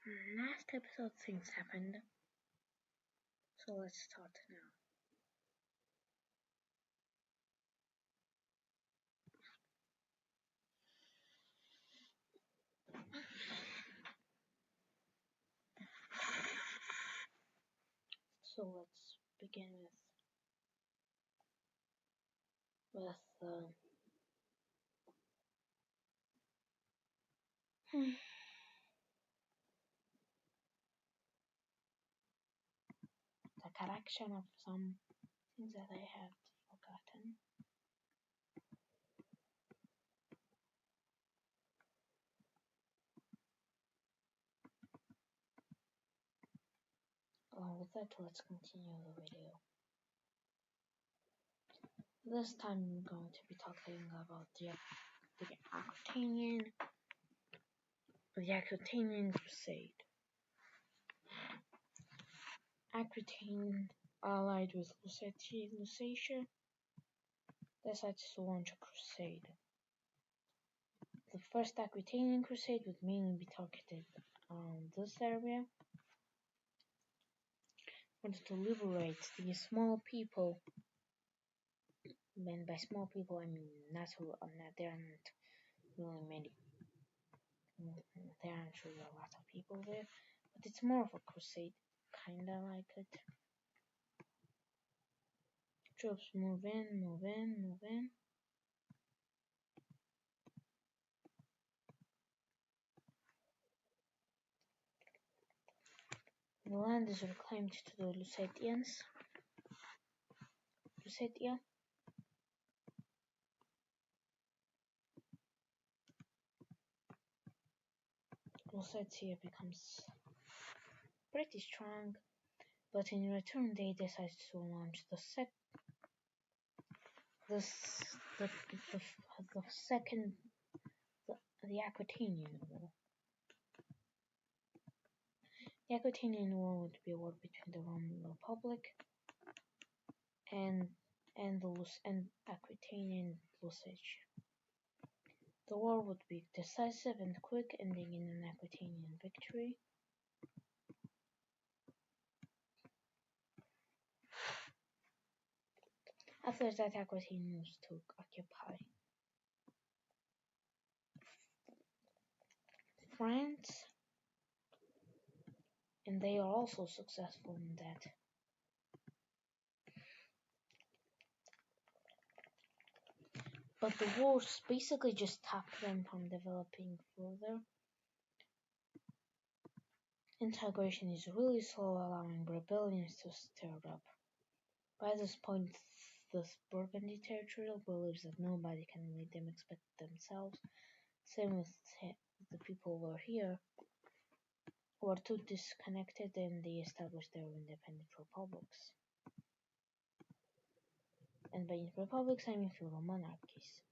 Last episode things happened, so let's start now. So let's begin with the correction of some things that I had forgotten. Along with that, let's continue the video. This time I'm going to be talking about the Aquitanian Crusade. Aquitaine, allied with Lusatia, decided to launch a crusade. The First Aquitanian Crusade would mainly be targeted on this area, wanted to liberate these small people. And by small people, I mean there aren't really many. There aren't really a lot of people there, but it's more of a crusade, kinda like it. Troops move in. The land is reclaimed to the Lusatians. Lusatia. Lusatia becomes pretty strong, but in return they decide to launch the Aquitanian War. The Aquitanian War would be a war between the Roman Republic and Aquitanian Lusatia. The war would be decisive and quick, ending in an Aquitanian victory. After that, Aquitanians took occupy France, and they are also successful in that. But the wars basically just stopped them from developing further. Integration is really slow, allowing rebellions to stir up. By this point, the Burgundy territorial believes that nobody can lead them except themselves. Same with the people who are here, who are too disconnected, and they established their independent republics. And by republics, I mean feudal monarchies.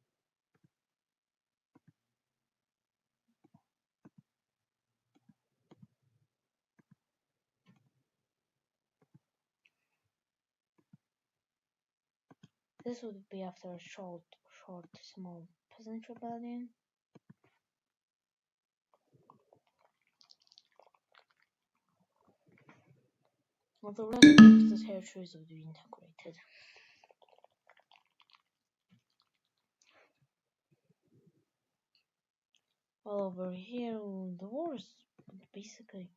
This would be after a short, small peasant rebellion. While the rest of the territories would be integrated. While over here, the wars would basically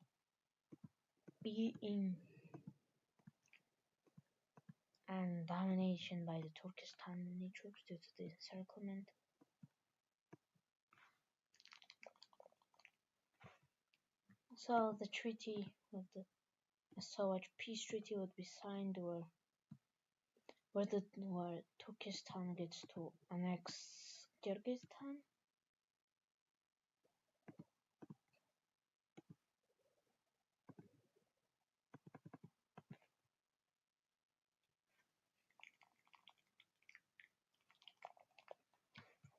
be in and domination by the Turkestani troops due to the encirclement. So the treaty of the peace treaty would be signed where Turkestan gets to annex Kyrgyzstan.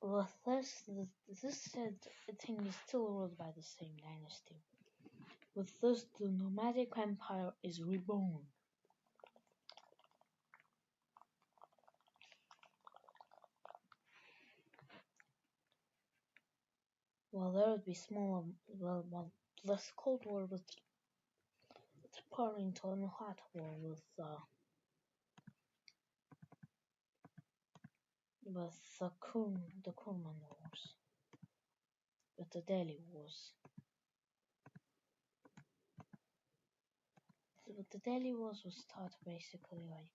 With this thing is still ruled by the same dynasty. With this, the nomadic empire is reborn. While there would be this Cold War was turning into a hot war with the Kurman Wars, with the Delhi Wars. But the Delhi Wars was start basically like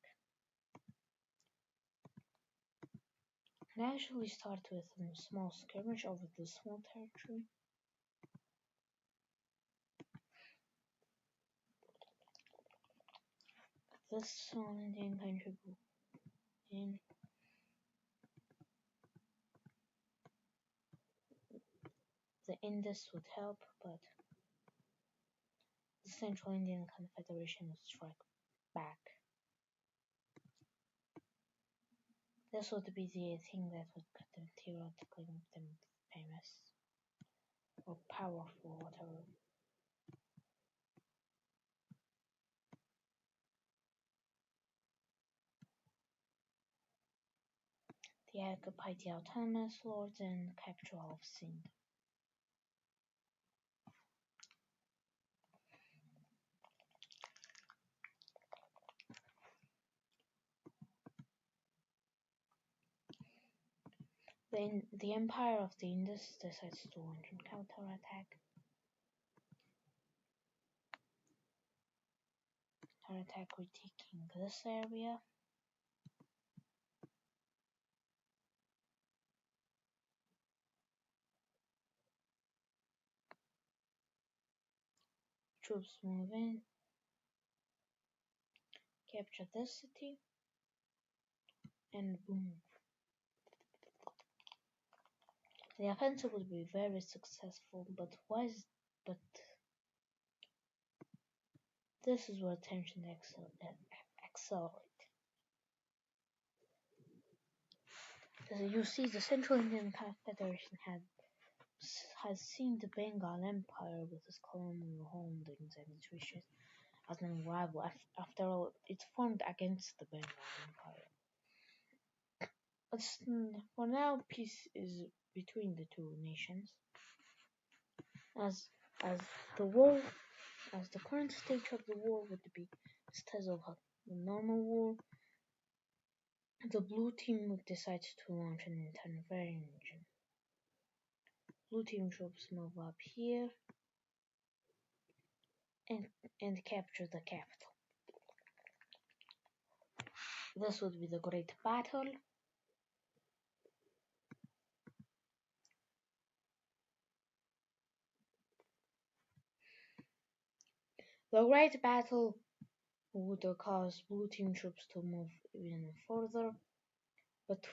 it actually started with a small skirmish over the small territory. This small Indian country in the Indus would help, but the Central Indian Confederation would strike back. This would be the thing that would theoretically make them famous or powerful, whatever. They occupied the autonomous lords and captured all of Sindh. Then the Empire of the Indus decides to launch a counterattack. Retaking this area. Troops move in, capture this city, and boom. The offensive would be very successful, but this is where tensions accelerate. As you see, the Central Indian Confederation has seen the Bengal Empire with its colonial holdings and its riches as an rival. After all, it formed against the Bengal Empire. For now, peace is between the two nations. As the current stage of the war would be instead of a normal war, the blue team would decide to launch an intervention. Blue team troops move up here and capture the capital. This would be the Great Battle. The Great Battle would cause blue team troops to move even further, but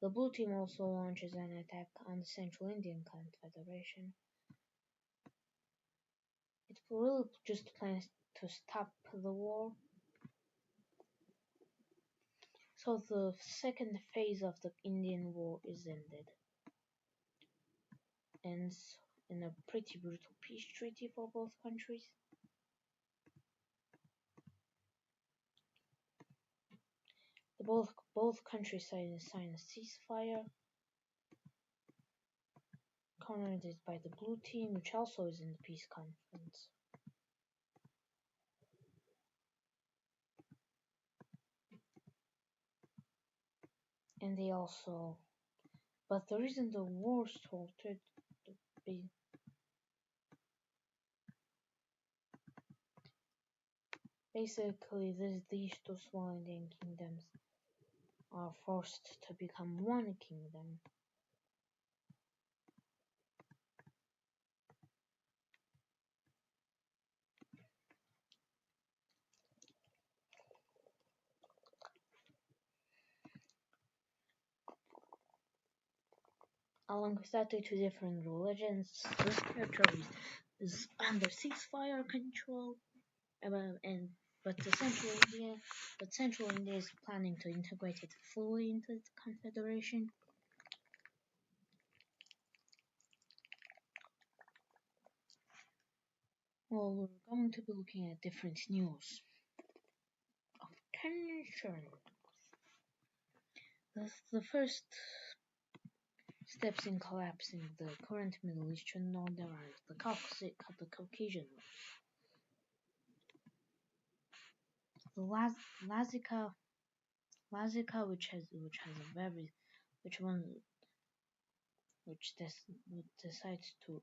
the blue team also launches an attack on the Central Indian Confederation. It really just plans to stop the war. So the second phase of the Indian War is ended. Ends in a pretty brutal peace treaty for both countries. Both countries sign a ceasefire, coordinated by the blue team, which also is in the peace conference. And they also, but the reason the war started basically these two small Indian kingdoms are forced to become one kingdom. Along with that, due to different religions, this territory is under ceasefire control, but Central India is planning to integrate it fully into the confederation. Well, we're going to be looking at different news of tension. The first steps in collapsing the current Middle Eastern order are the Caucasian one. The Lazica, which decides to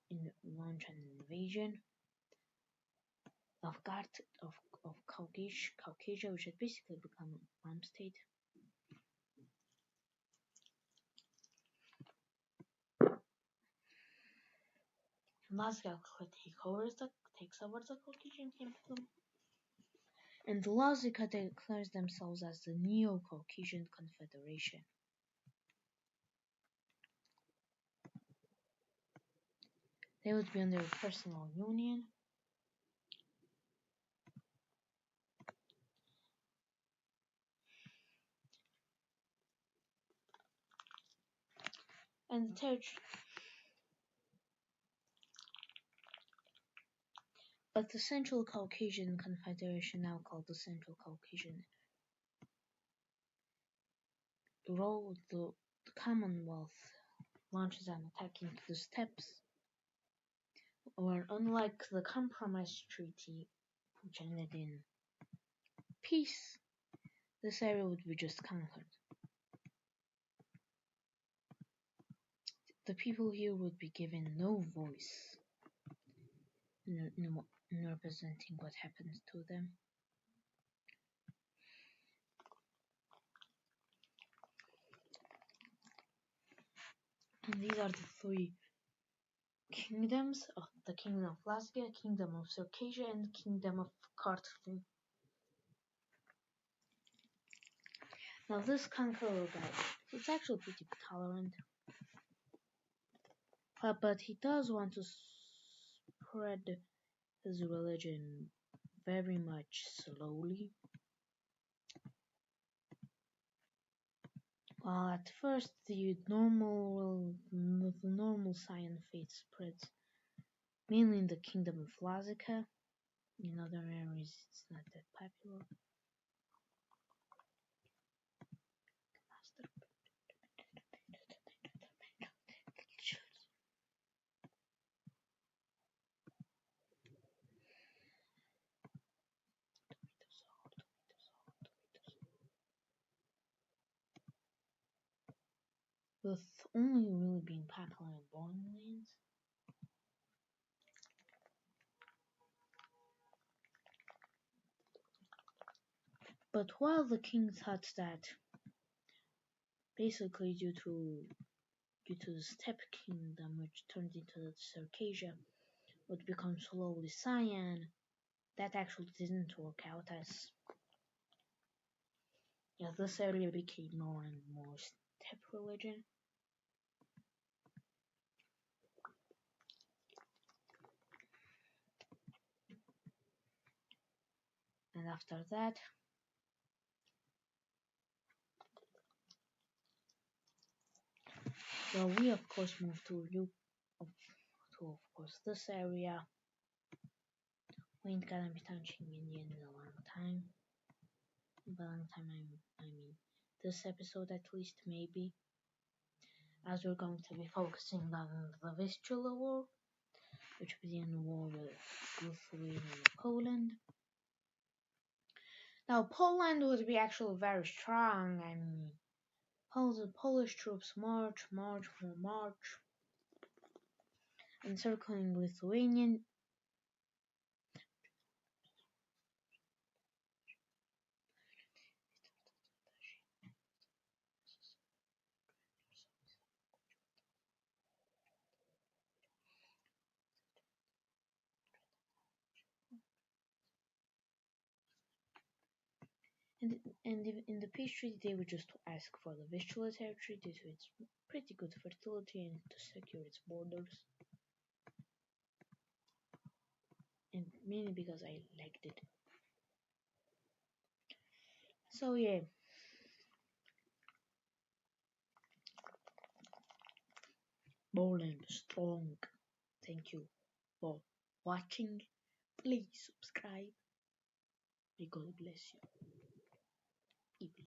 launch an invasion of Caucasia, which had basically become a farm state. Lazica takes over the Caucasian kingdom, and the Lazica declares themselves as the Neo-Caucasian Confederation. They would be under a personal union. And but the Central Caucasian Confederation, now called the Central Caucasian, the Commonwealth launches an attack into the steppes, where unlike the Compromise Treaty, which ended in peace, this area would be just conquered. The people here would be given no voice in representing what happens to them. And these are the three kingdoms of the Kingdom of Lazica, Kingdom of Circassia, and Kingdom of Kartli. Now this conqueror guy, he's actually pretty tolerant, but he does want to spread his religion very much slowly. While at first the normal Saiyan faith spreads mainly in the Kingdom of Lazica. In other areas it's not that popular. With only really being popular in Borderlands. But while the king thought that basically due to the steppe kingdom, which turned into the Circassia, would become slowly Saiyan, that actually didn't work out as this area became more and more steppe religion. And after that, well, we of course moved to this area. We ain't gonna be touching Indian in a long time. By long time I mean this episode at least, maybe. As we're going to be focusing on the Vistula War, which began the war with Lithuania and Poland. Now Poland would be actually very strong. I mean, the Polish troops march, encircling Lithuanian. And in the peace treaty, they would just ask for the Vistula territory due to its pretty good fertility and to secure its borders. And mainly because I liked it. So yeah. Poland strong. Thank you for watching. Please subscribe. May God bless you.